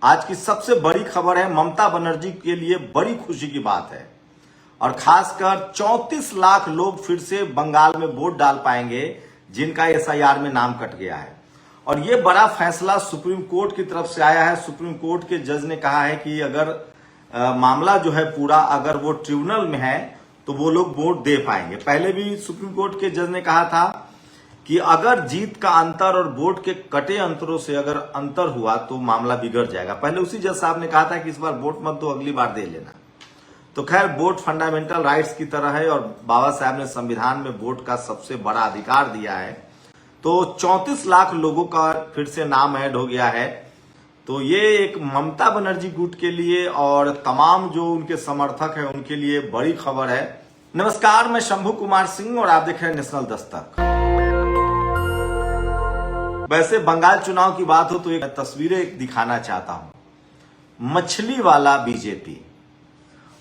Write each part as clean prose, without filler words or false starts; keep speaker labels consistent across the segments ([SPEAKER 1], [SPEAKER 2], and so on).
[SPEAKER 1] आज की सबसे बड़ी खबर है, ममता बनर्जी के लिए बड़ी खुशी की बात है और खासकर 34 लाख लोग फिर से बंगाल में वोट डाल पाएंगे जिनका एसआईआर में नाम कट गया है। और ये बड़ा फैसला सुप्रीम कोर्ट की तरफ से आया है। सुप्रीम कोर्ट के जज ने कहा है कि अगर मामला जो है पूरा अगर वो ट्रिब्यूनल में है तो वो लोग वोट दे पाएंगे। पहले भी सुप्रीम कोर्ट के जज ने कहा था कि अगर जीत का अंतर और वोट के कटे अंतरों से अगर अंतर हुआ तो मामला बिगड़ जाएगा। पहले उसी जज साहब ने कहा था कि इस बार वोट मत दो, अगली बार दे लेना। तो खैर, वोट फंडामेंटल राइट्स की तरह है और बाबा साहब ने संविधान में वोट का सबसे बड़ा अधिकार दिया है। तो 34 लाख लोगों का फिर से नाम ऐड हो गया है। तो ये एक ममता बनर्जी गुट के लिए और तमाम जो उनके समर्थक हैं उनके लिए बड़ी खबर है। नमस्कार, मैं शंभू कुमार सिंह और आप देख रहे हैं नेशनल दस्तक। वैसे बंगाल चुनाव की बात हो तो एक तस्वीरें दिखाना चाहता हूं। मछली वाला बीजेपी,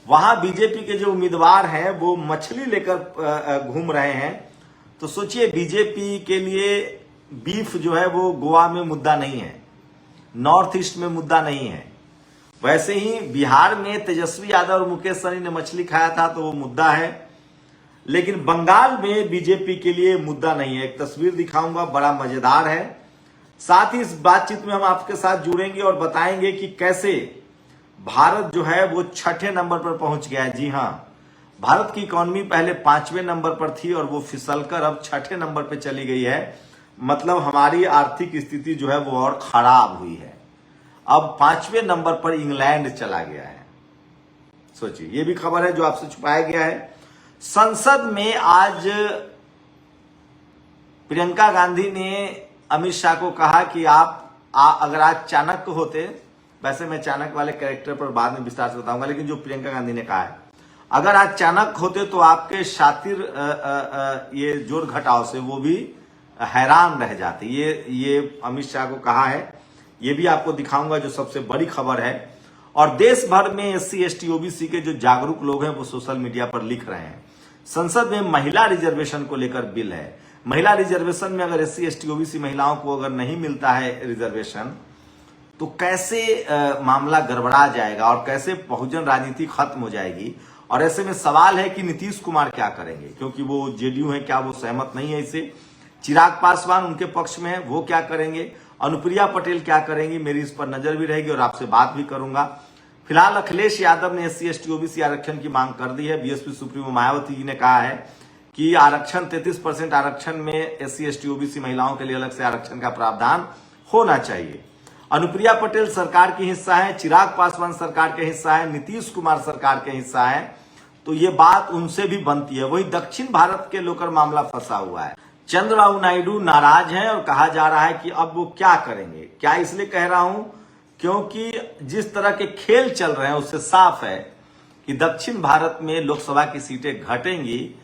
[SPEAKER 1] वहां बीजेपी के जो उम्मीदवार हैं वो मछली लेकर घूम रहे हैं। तो सोचिए, बीजेपी के लिए बीफ जो है वो गोवा में मुद्दा नहीं है, नॉर्थ ईस्ट में मुद्दा नहीं है। वैसे ही बिहार में तेजस्वी यादव और मुकेश सहनी ने मछली खाया था तो वो मुद्दा है, लेकिन बंगाल में बीजेपी के लिए मुद्दा नहीं है। एक तस्वीर दिखाऊंगा, बड़ा मजेदार है। साथ ही इस बातचीत में हम आपके साथ जुड़ेंगे और बताएंगे कि कैसे भारत जो है वो 6ठे नंबर पर पहुंच गया है। जी हां, भारत की इकोनॉमी पहले 5वें नंबर पर थी और वो फिसलकर अब 6ठे नंबर पर चली गई है। मतलब हमारी आर्थिक स्थिति जो है वो और खराब हुई है। अब 5वें नंबर पर इंग्लैंड चला गया है। सोचिए, ये भी खबर है जो आपसे छुपाया गया है। संसद में आज प्रियंका गांधी ने अमित शाह को कहा कि अगर आज चाणक्य होते, वैसे मैं चाणक्य वाले कैरेक्टर पर बाद में विस्तार से बताऊंगा, लेकिन जो प्रियंका गांधी ने कहा है, अगर आज चाणक्य होते तो आपके शातिर ये जोड़ घटाव से वो भी हैरान रह जाते। ये अमित शाह को कहा है। ये भी आपको दिखाऊंगा जो सबसे बड़ी खबर है। और देश भर में एससी एसटी ओबीसी के जो जागरूक लोग हैं वो सोशल मीडिया पर लिख रहे हैं। संसद में महिला रिजर्वेशन को लेकर बिल है। महिला रिजर्वेशन में अगर एससी एसटी ओबीसी महिलाओं को अगर नहीं मिलता है रिजर्वेशन तो कैसे मामला गड़बड़ा जाएगा और कैसे बहुजन राजनीति खत्म हो जाएगी। और ऐसे में सवाल है कि नीतीश कुमार क्या करेंगे, क्योंकि वो जेडीयू है, क्या वो सहमत नहीं है इसे। चिराग पासवान उनके पक्ष में है, वो क्या करेंगे। अनुप्रिया पटेल क्या करेंगी, मेरी इस पर नजर भी रहेगी और आपसे बात भी करूंगा। फिलहाल अखिलेश यादव ने एससी एसटी ओबीसी आरक्षण की मांग कर दी है। बीएसपी सुप्रीमो मायावती जी ने कहा है कि आरक्षण 33% आरक्षण में एससी एसटी ओबीसी महिलाओं के लिए अलग से आरक्षण का प्रावधान होना चाहिए। अनुप्रिया पटेल सरकार की हिस्सा है, चिराग पासवान सरकार के हिस्सा है, नीतीश कुमार सरकार के हिस्सा है, तो ये बात उनसे भी बनती है। वही दक्षिण भारत के लेकर मामला फंसा हुआ है। चंद्रबाबू नायडू नाराज हैं और कहा जा रहा है कि अब वो क्या करेंगे। क्या इसलिए कह रहा हूं क्योंकि जिस तरह के खेल चल रहे हैं उससे साफ है कि दक्षिण भारत में लोकसभा की सीटें घटेंगी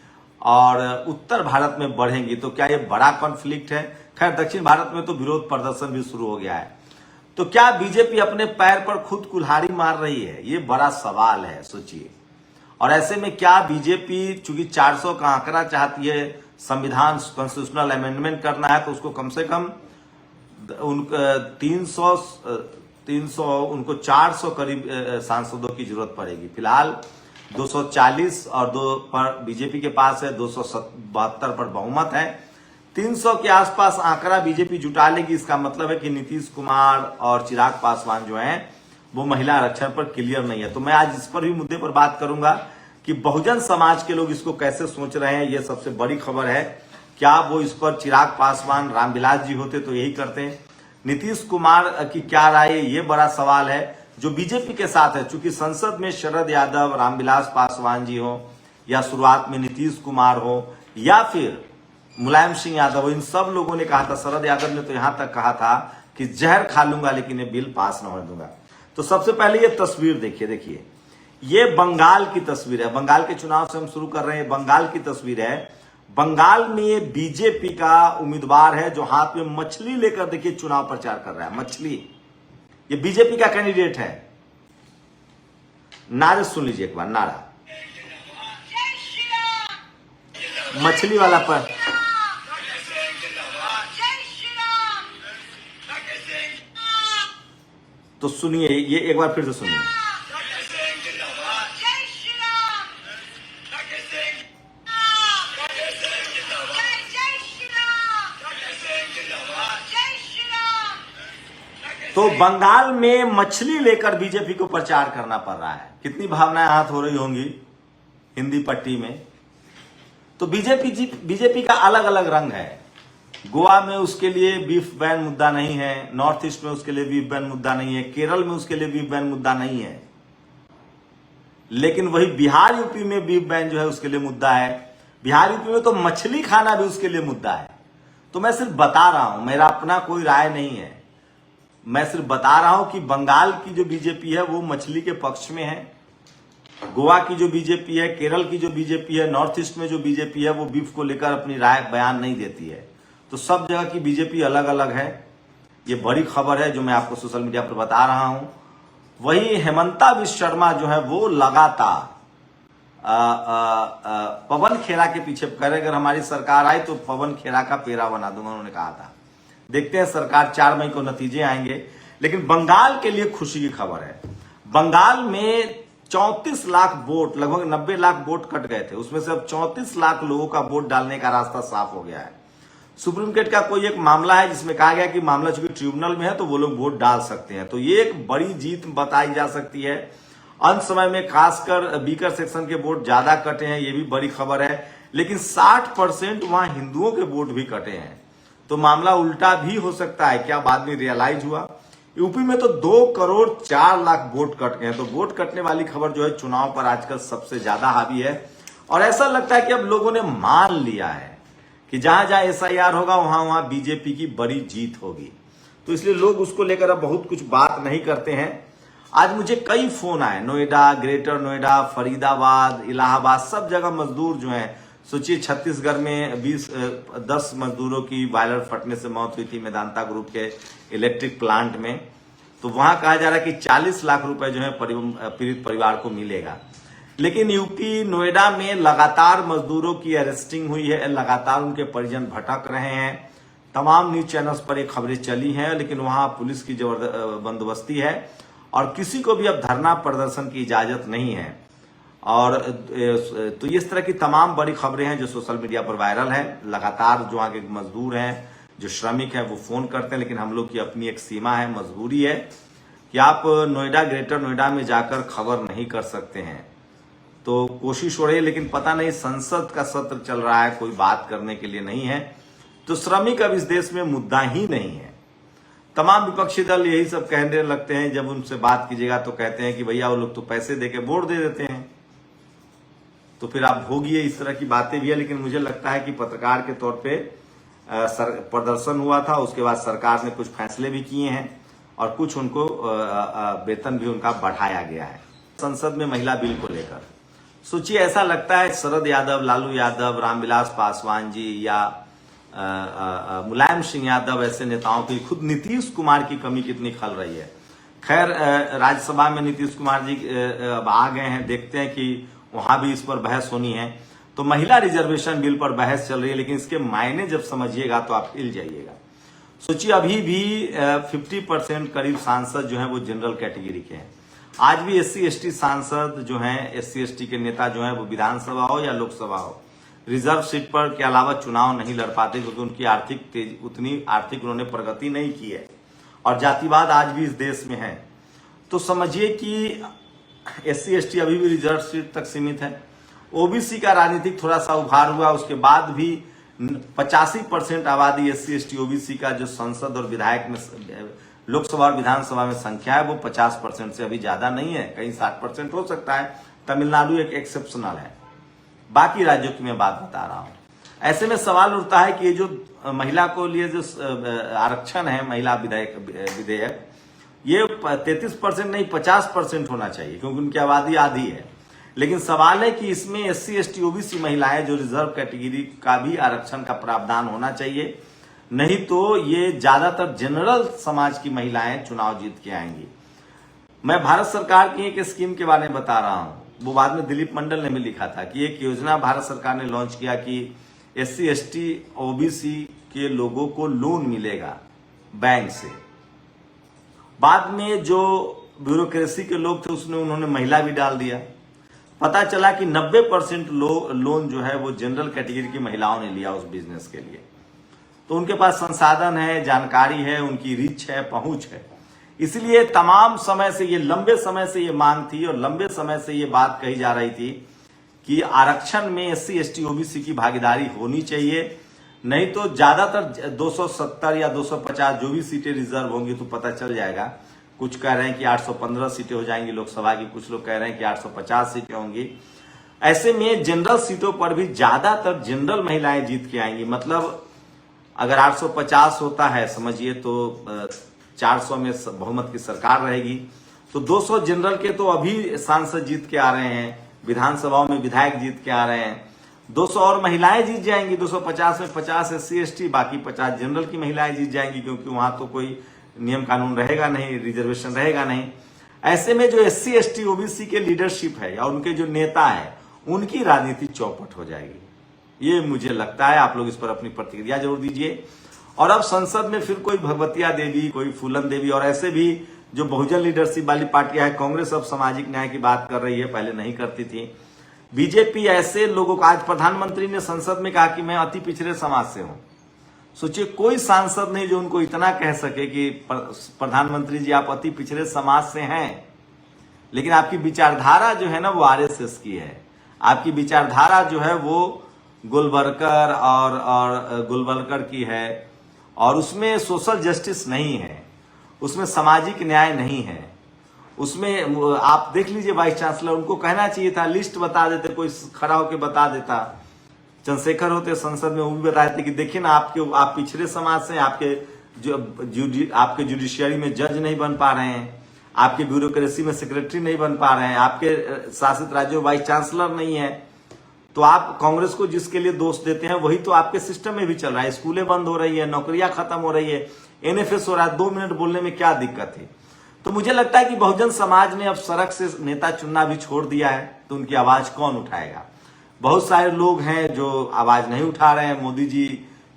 [SPEAKER 1] और उत्तर भारत में बढ़ेंगी। तो क्या ये बड़ा कॉन्फ्लिक्ट है? खैर, दक्षिण भारत में तो विरोध प्रदर्शन भी शुरू हो गया है। तो क्या बीजेपी अपने पैर पर खुद कुल्हाड़ी मार रही है? ये बड़ा सवाल है, सोचिए। और ऐसे में क्या बीजेपी चूंकि 400 का आंकड़ा चाहती है, संविधान कॉन्स्टिट्यूशनल अमेंडमेंट करना है, तो उसको कम से कम 300 उनको 400 करीब सांसदों की जरूरत पड़ेगी। फिलहाल 240 और 2 पर बीजेपी के पास है, 272 पर बहुमत है। 300 के आसपास आंकड़ा बीजेपी जुटा लेगी। इसका मतलब है कि नीतीश कुमार और चिराग पासवान जो हैं वो महिला आरक्षण पर क्लियर नहीं है। तो मैं आज इस पर भी मुद्दे पर बात करूंगा कि बहुजन समाज के लोग इसको कैसे सोच रहे हैं। ये सबसे बड़ी खबर है। क्या वो इस पर चिराग पासवान, रामविलास जी होते तो यही करते हैं। नीतीश कुमार की क्या राय है, ये बड़ा सवाल है जो बीजेपी के साथ है। चूंकि संसद में शरद यादव, रामविलास पासवान जी हो या शुरुआत में नीतीश कुमार हो या फिर मुलायम सिंह यादव, इन सब लोगों ने कहा था, शरद यादव ने तो यहां तक कहा था कि जहर खा लूंगा लेकिन ये बिल पास न होने दूंगा। तो सबसे पहले ये तस्वीर देखिए, ये बंगाल की तस्वीर है। बंगाल के चुनाव से हम शुरू कर रहे हैं। बंगाल की तस्वीर है। बंगाल में बीजेपी का उम्मीदवार है जो हाथ में मछली लेकर देखिए चुनाव प्रचार कर रहा है। मछली, ये बीजेपी का कैंडिडेट है। नारे सुन लीजिए एक बार, नारा मछली वाला पर। तो सुनिए, ये एक बार फिर से सुनिए। तो बंगाल में मछली लेकर बीजेपी को प्रचार करना पड़ रहा है। कितनी भावनाएं हाथ हो रही होंगी हिंदी पट्टी में। तो बीजेपी का अलग अलग रंग है। गोवा में उसके लिए बीफ बैन मुद्दा नहीं है, नॉर्थ ईस्ट में उसके लिए बीफ बैन मुद्दा नहीं है, केरल में उसके लिए बीफ बैन मुद्दा नहीं है, लेकिन वही बिहार यूपी में बीफ बैन जो है उसके लिए मुद्दा है। बिहार यूपी में तो मछली खाना भी उसके लिए मुद्दा है। तो मैं सिर्फ बता रहा हूं, मेरा अपना कोई राय नहीं है, मैं सिर्फ बता रहा हूं कि बंगाल की जो बीजेपी है वो मछली के पक्ष में है, गोवा की जो बीजेपी है, केरल की जो बीजेपी है, नॉर्थ ईस्ट में जो बीजेपी है वो बीफ को लेकर अपनी राय बयान नहीं देती है। तो सब जगह की बीजेपी अलग अलग है। ये बड़ी खबर है जो मैं आपको सोशल मीडिया पर बता रहा हूं। वही हेमंता बिश्व शर्मा जो है वो लगातार पवन खेरा के पीछे कह रहे, अगर हमारी सरकार आई तो पवन खेरा का पेरा बना दूंगा, उन्होंने कहा था। देखते हैं, सरकार 4 मई को नतीजे आएंगे। लेकिन बंगाल के लिए खुशी की खबर है। बंगाल में 34 लाख वोट, लगभग 90 लाख वोट कट गए थे, उसमें से अब 34 लाख लोगों का वोट डालने का रास्ता साफ हो गया है। सुप्रीम कोर्ट का कोई एक मामला है जिसमें कहा गया कि मामला चूंकि ट्रिब्यूनल में है तो वो लोग वोट डाल सकते हैं। तो ये एक बड़ी जीत बताई जा सकती है। अंत समय में खासकर बीकर सेक्शन के वोट ज्यादा कटे हैं, ये भी बड़ी खबर है। लेकिन 60% वहां हिंदुओं के वोट भी कटे हैं, तो मामला उल्टा भी हो सकता है। क्या बाद में रियलाइज हुआ? यूपी में तो 2 करोड़ 4 लाख वोट कट गए हैं। तो वोट कटने वाली खबर जो है चुनाव पर आजकल सबसे ज्यादा हावी है। और ऐसा लगता है कि अब लोगों ने मान लिया है कि जहां जहां एसआईआर होगा वहां वहां बीजेपी की बड़ी जीत होगी। तो इसलिए लोग उसको लेकर अब बहुत कुछ बात नहीं करते हैं। आज मुझे कई फोन आए, नोएडा, ग्रेटर नोएडा, फरीदाबाद, इलाहाबाद, सब जगह मजदूर जो हैं। सोचिए, छत्तीसगढ़ में 10 मजदूरों की बॉयलर फटने से मौत हुई थी मेदांता ग्रुप के इलेक्ट्रिक प्लांट में। तो वहां कहा जा रहा है कि 40 लाख रुपए जो है पीड़ित परिवार को मिलेगा। लेकिन यूपी नोएडा में लगातार मजदूरों की अरेस्टिंग हुई है, लगातार उनके परिजन भटक रहे हैं। तमाम न्यूज चैनल्स पर ये खबरें चली हैं, लेकिन वहां पुलिस की बंदोबस्ती है और किसी को भी अब धरना प्रदर्शन की इजाजत नहीं है। और तो इस तरह की तमाम बड़ी खबरें हैं जो सोशल मीडिया पर वायरल है। लगातार जो आगे मजदूर हैं, जो श्रमिक हैं, वो फोन करते हैं, लेकिन हम लोग की अपनी एक सीमा है, मजबूरी है कि आप नोएडा, ग्रेटर नोएडा में जाकर खबर नहीं कर सकते हैं। तो कोशिश हो रही है, लेकिन पता नहीं, संसद का सत्र चल रहा है, कोई बात करने के लिए नहीं है। तो श्रमिक अब इस देश में मुद्दा ही नहीं है। तमाम विपक्षी दल यही सब कहने लगते हैं, जब उनसे बात कीजिएगा तो कहते हैं कि भैया वो लोग तो पैसे देके वोट दे देते हैं। तो फिर आप भोगिए, इस तरह की बातें भी है। लेकिन मुझे लगता है कि पत्रकार के तौर पे प्रदर्शन हुआ था, उसके बाद सरकार ने कुछ फैसले भी किए हैं और कुछ उनको वेतन भी उनका बढ़ाया गया है। संसद में महिला बिल को लेकर सोचिए, ऐसा लगता है शरद यादव, लालू यादव, रामविलास पासवान जी या मुलायम सिंह यादव ऐसे नेताओं की, खुद नीतीश कुमार की कमी कितनी खल रही है। खैर, राज्यसभा में नीतीश कुमार जी अब आ गए हैं, देखते हैं कि वहां भी इस पर बहस होनी है। तो महिला रिजर्वेशन बिल पर बहस चल रही है, लेकिन इसके मायने जब समझिएगा तो आप हिल जाइएगा। सोचिए, अभी भी 50% करीब सांसद जो हैं वो जनरल कैटेगरी के हैं। आज भी SC ST सांसद जो हैं, SC ST के नेता जो हैं, वो विधानसभा हो या लोकसभा हो, रिजर्व सीट पर के अलावा चुनाव नहीं लड़ पाते, क्योंकि उनकी उतनी आर्थिक उन्होंने प्रगति नहीं की है और जातिवाद आज भी इस देश में है। तो समझिए कि SC ST अभी भी रिजर्व सीट तक सीमित है। OBC का राजनीतिक थोड़ा सा उभार हुआ, उसके बाद भी 85% आबादी SC ST OBC का जो संसद और विधायक में, लोकसभा और विधानसभा में संख्या है, वो 50% से अभी ज्यादा नहीं है, कहीं 60% हो सकता है। तमिलनाडु एक एक्सेप्शनल है, बाकी राज्यों की मैं बात बता रहा हूं। ऐसे में सवाल उठता है कि ये जो महिला को लिए जो आरक्षण है, महिला विधेयक, ये 33% नहीं 50% होना चाहिए, क्योंकि उनकी आबादी आधी है। लेकिन सवाल है कि इसमें SC ST OBC महिलाएं जो रिजर्व कैटेगरी का भी आरक्षण का प्रावधान होना चाहिए, नहीं तो ये ज्यादातर जनरल समाज की महिलाएं चुनाव जीत के आएंगी। मैं भारत सरकार की एक स्कीम के बारे में बता रहा हूं, वो बाद में दिलीप मंडल ने भी लिखा था कि एक योजना भारत सरकार ने लॉन्च किया कि SC ST OBC के लोगों को लोन मिलेगा बैंक से। बाद में जो ब्यूरोक्रेसी के लोग थे उसने उन्होंने महिला भी डाल दिया। पता चला कि 90% लोन जो है वो जनरल कैटेगरी की महिलाओं ने लिया उस बिजनेस के लिए। तो उनके पास संसाधन है, जानकारी है, उनकी रीच है, पहुंच है। इसलिए तमाम समय से ये लंबे समय से ये मांग थी और लंबे समय से ये बात कही जा रही थी कि आरक्षण में SC ST OBC की भागीदारी होनी चाहिए, नहीं तो ज्यादातर 270 या 250 जो भी सीटें रिजर्व होंगी तो पता चल जाएगा। कुछ कह रहे हैं कि 815 सीटें हो जाएंगी लोकसभा की, कुछ लोग कह रहे हैं कि 850 सीटें होंगी। ऐसे में जनरल सीटों पर भी ज्यादातर जनरल महिलाएं जीत के आएंगी। मतलब अगर 850 होता है समझिए तो 400 में बहुमत की सरकार रहेगी, तो 200 जनरल के तो अभी सांसद जीत के आ रहे हैं, विधानसभाओं में विधायक जीत के आ रहे हैं, 200 और महिलाएं जीत जाएंगी। 250 में 50 SC ST, बाकी 50 जनरल की महिलाएं जीत जाएंगी, क्योंकि वहां तो कोई नियम कानून रहेगा नहीं, रिजर्वेशन रहेगा नहीं। ऐसे में जो SC ST OBC के लीडरशिप है या उनके जो नेता है उनकी राजनीति चौपट हो जाएगी। ये मुझे लगता है। आप लोग इस पर अपनी प्रतिक्रिया जरूर दीजिए। और अब संसद में फिर कोई भगवतिया देवी, कोई फूलन देवी और ऐसे भी जो बहुजन लीडरशिप वाली पार्टियां है, कांग्रेस अब सामाजिक न्याय की बात कर रही है, पहले नहीं करती थी। बीजेपी ऐसे लोगों को, आज प्रधानमंत्री ने संसद में कहा कि मैं अति पिछड़े समाज से हूं। सोचिए कोई सांसद नहीं जो उनको इतना कह सके कि प्रधानमंत्री जी आप अति पिछड़े समाज से हैं, लेकिन आपकी विचारधारा जो है ना वो RSS की है। आपकी विचारधारा जो है वो गोलवलकर और गोलवलकर की है, और उसमें सोशल जस्टिस नहीं है, उसमें सामाजिक न्याय नहीं है। उसमें आप देख लीजिए वाइस चांसलर, उनको कहना चाहिए था, लिस्ट बता देते, कोई खड़ा होकर बता देता। चंद्रशेखर होते संसद में, वो भी बता देते कि देखिए ना आप पिछड़े समाज से, आपके जुडिशियरी में जज नहीं बन पा रहे हैं, आपके ब्यूरोक्रेसी में सेक्रेटरी नहीं बन पा रहे हैं, आपके शासित राज्यों वाइस चांसलर नहीं है। तो आप कांग्रेस को जिसके लिए दोष देते हैं वही तो आपके सिस्टम में भी चल रहा है। स्कूलें बंद हो रही है, नौकरियां खत्म हो रही है, NFS हो रहा है। 2 मिनट बोलने में क्या दिक्कत है? तो मुझे लगता है कि बहुजन समाज ने अब सड़क से नेता चुनना भी छोड़ दिया है, तो उनकी आवाज कौन उठाएगा? बहुत सारे लोग हैं जो आवाज नहीं उठा रहे हैं। मोदी जी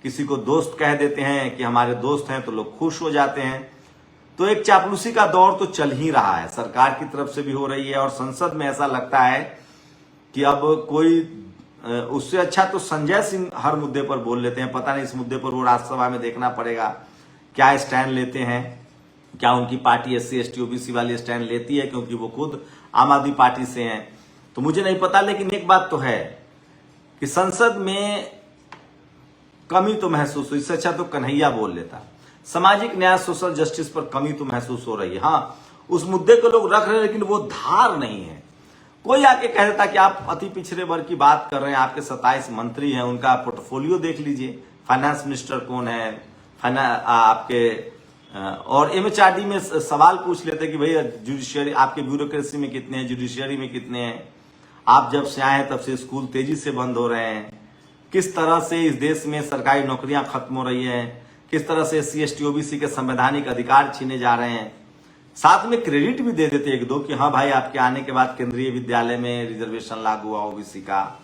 [SPEAKER 1] किसी को दोस्त कह देते हैं कि हमारे दोस्त हैं, तो लोग खुश हो जाते हैं। तो एक चापलूसी का दौर तो चल ही रहा है, सरकार की तरफ से भी हो रही है, और संसद में ऐसा लगता है कि अब कोई उससे अच्छा तो संजय सिंह हर मुद्दे पर बोल लेते हैं। पता नहीं इस मुद्दे पर वो राज्यसभा में देखना पड़ेगा क्या स्टैंड लेते हैं, क्या उनकी पार्टी SC ST OBC वाली स्टैंड लेती है, क्योंकि वो खुद आम आदमी पार्टी से हैं। तो मुझे नहीं पता, लेकिन एक बात तो है कि संसद में कमी तो महसूस हुई। इससे अच्छा तो कन्हैया बोल लेता। सामाजिक न्याय, सोशल जस्टिस पर कमी तो महसूस हो रही है। हाँ, उस मुद्दे को लोग रख रहे हैं, लेकिन वो धार नहीं है। कोई आके कह देता कि आप अति पिछड़े वर्ग की बात कर रहे हैं, आपके 27 मंत्री हैं, उनका पोर्टफोलियो देख लीजिए, फाइनेंस मिनिस्टर कौन है, आपके और MHRD में सवाल पूछ लेते कि भैया जुडिशियरी आपके ब्यूरोक्रेसी में कितने हैं, जुडिशियरी में कितने हैं, आप जब से आए हैं तब से स्कूल तेजी से बंद हो रहे हैं, किस तरह से इस देश में सरकारी नौकरियां खत्म हो रही हैं, किस तरह से SC ST OBC के संवैधानिक अधिकार छीने जा रहे हैं। साथ में क्रेडिट भी दे देते एक दो कि हाँ भाई आपके आने के बाद केंद्रीय विद्यालय में रिजर्वेशन लागू हुआ OBC का।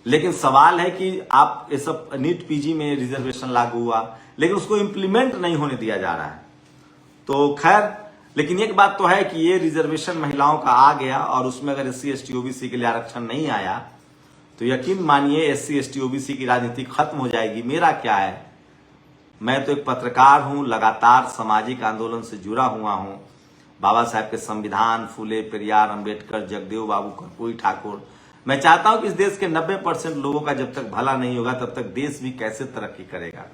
[SPEAKER 1] लेकिन सवाल है कि आप ये सब नीट PG में रिजर्वेशन लागू हुआ, लेकिन उसको इंप्लीमेंट नहीं होने दिया जा रहा है। तो खैर, लेकिन एक बात तो है कि ये रिजर्वेशन महिलाओं का आ गया, और उसमें अगर SC ST OBC के लिए आरक्षण नहीं आया तो यकीन मानिए SC ST OBC की राजनीति खत्म हो जाएगी। मेरा क्या है, मैं तो एक पत्रकार हूं, लगातार सामाजिक आंदोलन से जुड़ा हुआ हूं। बाबा साहब के संविधान, फूले, पेरियार, अंबेडकर, जगदेव बाबू, कर्पूरी ठाकुर। मैं चाहता हूं कि इस देश के 90% लोगों का जब तक भला नहीं होगा तब तक देश भी कैसे तरक्की करेगा।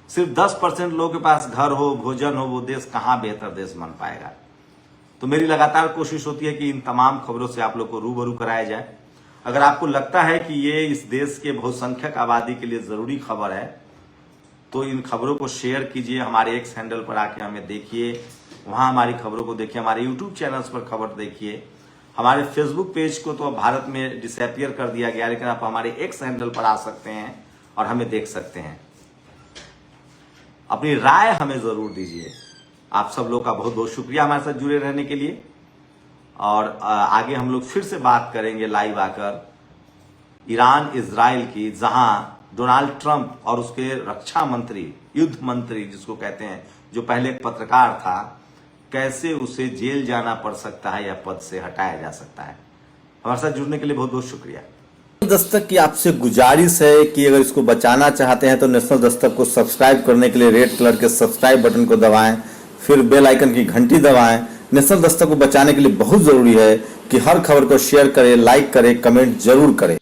[SPEAKER 1] सिर्फ 10% लोगों के पास घर हो, भोजन हो, वो देश कहां बेहतर देश बन पाएगा। तो मेरी लगातार कोशिश होती है कि इन तमाम खबरों से आप लोग को रूबरू कराया जाए। अगर आपको लगता है कि ये इस देश के बहुसंख्यक आबादी के लिए जरूरी खबर है तो इन खबरों को शेयर कीजिए। हमारे X हैंडल पर आके हमें देखिए, वहां हमारी खबरों को देखिए, हमारे YouTube चैनल्स पर खबर देखिए। हमारे Facebook पेज को तो अब भारत में डिसअपियर कर दिया गया, लेकिन आप हमारे X हैंडल पर आ सकते हैं और हमें देख सकते हैं। अपनी राय हमें जरूर दीजिए। आप सब लोग का बहुत बहुत शुक्रिया हमारे साथ जुड़े रहने के लिए, और आगे हम लोग फिर से बात करेंगे लाइव आकर ईरान इजराइल की, जहां डोनाल्ड ट्रंप और उसके रक्षा मंत्री, युद्ध मंत्री जिसको कहते हैं, जो पहले एक पत्रकार था, कैसे उसे जेल जाना पड़ सकता है या पद से हटाया जा सकता है। हमारे साथ जुड़ने के लिए बहुत बहुत शुक्रिया।
[SPEAKER 2] दस्तक की आपसे गुजारिश है कि अगर इसको बचाना चाहते हैं तो नेशनल दस्तक को सब्सक्राइब करने के लिए रेड कलर के सब्सक्राइब बटन को दबाएं, फिर बेल आइकन की घंटी दबाएं। नेशनल दस्तक को बचाने के लिए बहुत जरूरी है कि हर खबर को शेयर करें, लाइक करें, कमेंट जरूर करें।